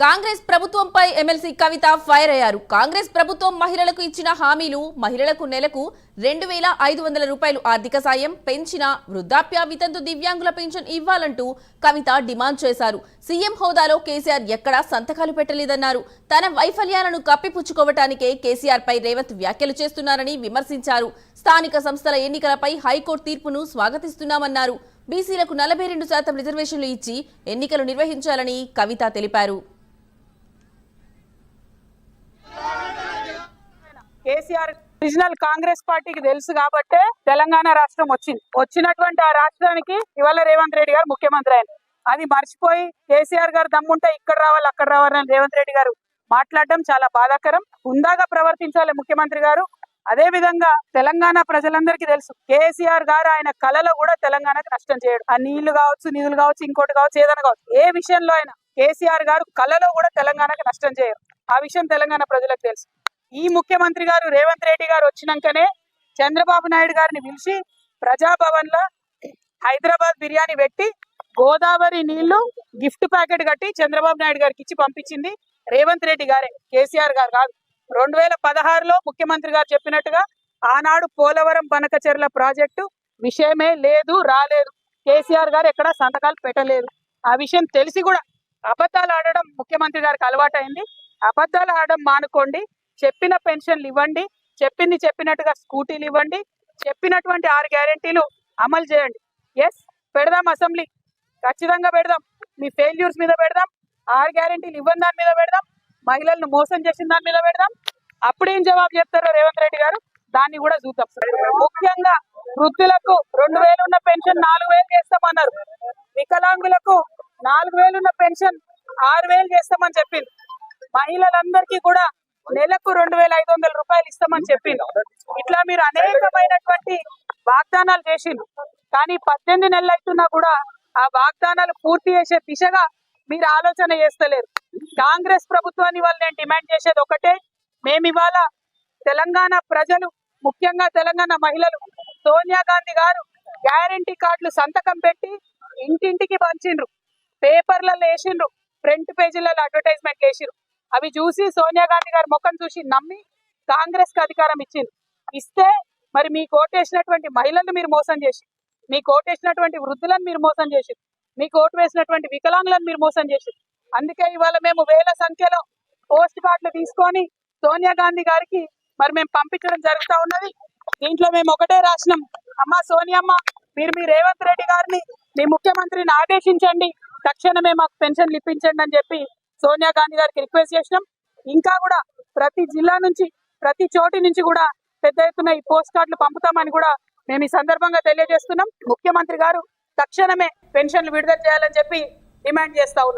కాంగ్రెస్ ప్రభుత్వంపై ఎమ్మెల్సీ కవిత ఫైర్ అయ్యారు. కాంగ్రెస్ ప్రభుత్వం మహిళలకు ఇచ్చిన హామీలు మహిళలకు నెలకు 2,500 రూపాయలు ఆర్థిక సాయం, పెంచిన వృద్ధాప్య వితంతు దివ్యాంగుల పెన్షన్ ఇవ్వాలంటూ కవిత డిమాండ్ చేశారు. సీఎం హోదాలో కేసీఆర్ ఎక్కడా సంతకాలు పెట్టలేదన్నారు. తన వైఫల్యాలను కప్పిపుచ్చుకోవటానికే కేసీఆర్ పై రేవంత్ వ్యాఖ్యలు చేస్తున్నారని విమర్శించారు. స్థానిక సంస్థల ఎన్నికలపై హైకోర్టు తీర్పును స్వాగతిస్తున్నామన్నారు. బీసీలకు 42% రిజర్వేషన్లు ఇచ్చి ఎన్నికలు నిర్వహించాలని కవిత తెలిపారు. కేసీఆర్ రీజనల్ కాంగ్రెస్ పార్టీకి తెలుసు కాబట్టే తెలంగాణ రాష్ట్రం వచ్చినటువంటి ఆ రాష్ట్రానికి ఇవాళ రేవంత్ రెడ్డి గారు ముఖ్యమంత్రి ఆయన. అది మర్చిపోయి కేసీఆర్ గారు దమ్ముంటే ఇక్కడ రావాలి అక్కడ రావాలని రేవంత్ రెడ్డి గారు మాట్లాడడం చాలా బాధాకరం. హుందాగా ప్రవర్తించాలి ముఖ్యమంత్రి గారు. అదే విధంగా తెలంగాణ ప్రజలందరికీ తెలుసు కేసీఆర్ గారు ఆయన కళలో కూడా తెలంగాణకు నష్టం చేయడు. ఆ నీళ్లు కావచ్చు, నిధులు కావచ్చు, ఇంకోటి కావచ్చు, ఏదైనా కావచ్చు, ఏ విషయంలో అయినా కేసీఆర్ గారు కళలో కూడా తెలంగాణకు నష్టం చేయరు. ఆ విషయం తెలంగాణ ప్రజలకు తెలుసు. ఈ ముఖ్యమంత్రి గారు రేవంత్ రెడ్డి గారు వచ్చినాకనే చంద్రబాబు నాయుడు గారిని పిలిచి ప్రజాభవన్ లో హైదరాబాద్ బిర్యానీ పెట్టి గోదావరి నీళ్లు గిఫ్ట్ ప్యాకెట్ కట్టి చంద్రబాబు నాయుడు గారికి ఇచ్చి పంపించింది రేవంత్ రెడ్డి గారే, కేసీఆర్ గారు కాదు. 2016లో ముఖ్యమంత్రి గారు చెప్పినట్టుగా ఆనాడు పోలవరం బనకచెర్ల ప్రాజెక్టు విషయమే లేదు, రాలేదు. కేసీఆర్ గారు ఎక్కడ సంతకాలు పెట్టలేదు. ఆ విషయం తెలిసి కూడా అబద్ధాలు ఆడడం ముఖ్యమంత్రి గారికి అలవాటైంది. అబద్ధాలు ఆడడం మానుకోండి. చెప్పిన పెన్షన్లు ఇవ్వండి, చెప్పినట్టుగా స్కూటీలు ఇవ్వండి, చెప్పినటువంటి 6 గ్యారెంటీలు అమలు చేయండి. ఎస్, పెడదాం, అసెంబ్లీ ఖచ్చితంగా పెడదాం. మీ ఫెయిల్యూర్స్ మీద పెడదాం, 6 గ్యారెంటీలు ఇవ్వని దాని మీద పెడదాం, మహిళలను మోసం చేసిన దాని మీద పెడదాం. అప్పుడేం జవాబు చెప్తారో రేవంత్ రెడ్డి గారు దాన్ని కూడా చూద్దాం. ముఖ్యంగా వృద్ధులకు 2,000 ఉన్న పెన్షన్ 4,000 చేస్తామన్నారు. వికలాంగులకు 4,000 ఉన్న పెన్షన్ 6,000 చేస్తామని చెప్పింది. మహిళలందరికీ కూడా నెలకు 2,500 రూపాయలు ఇస్తామని చెప్పింది. ఇట్లా మీరు అనేకమైనటువంటి వాగ్దానాలు చేసిండ్రు. కానీ 18 నెలలు అవుతున్నా కూడా ఆ వాగ్దానాలు పూర్తి చేసే దిశగా మీరు ఆలోచన చేస్తలేరు. కాంగ్రెస్ ప్రభుత్వాన్ని వాళ్ళు నేను డిమాండ్ చేసేది ఒకటే, మేము ఇవాళ తెలంగాణ ప్రజలు, ముఖ్యంగా తెలంగాణ మహిళలు, సోనియా గాంధీ గారు గ్యారంటీ కార్డులు సంతకం పెట్టి ఇంటింటికి పంచిండ్రు, పేపర్లలో వేసిండ్రు, ఫ్రంట్ పేజీలలో అడ్వర్టైజ్మెంట్ వేసిండ్రు. అవి చూసి సోనియా గాంధీ గారి ముఖం చూసి నమ్మి కాంగ్రెస్ కి అధికారం ఇస్తే మరి మీకు ఓటేసినటువంటి మహిళలను మీరు మోసం చేసి, మీకు ఓటేసినటువంటి వృద్ధులను మీరు మోసం చేసి, మీకు ఓటు వేసినటువంటి వికలాంగులను మీరు మోసం చేసి, అందుకే ఇవాళ మేము వేల సంఖ్యలో పోస్ట్ కార్డులు తీసుకొని సోనియా గాంధీ గారికి మరి మేము పంపించడం జరుగుతూ ఉన్నది. దీంట్లో మేము ఒకటే రాసినాం, అమ్మ సోనియమ్మ, మీరు మీ రేవంత్ రెడ్డి గారిని, మీ ముఖ్యమంత్రిని ఆదేశించండి, తక్షణమే మాకు పెన్షన్లు ఇప్పించండి అని చెప్పి సోనియా గాంధీ గారికి రిక్వెస్ట్ చేసినాం. ఇంకా కూడా ప్రతి జిల్లా నుంచి, ప్రతి చోటి నుంచి కూడా పెద్ద ఎత్తున ఈ పోస్ట్ కార్డులు పంపుతామని కూడా మేము ఈ సందర్భంగా తెలియజేస్తున్నాం. ముఖ్యమంత్రి గారు తక్షణమే పెన్షన్లు విడుదల చేయాలని చెప్పి డిమాండ్ చేస్తా ఉన్నాం.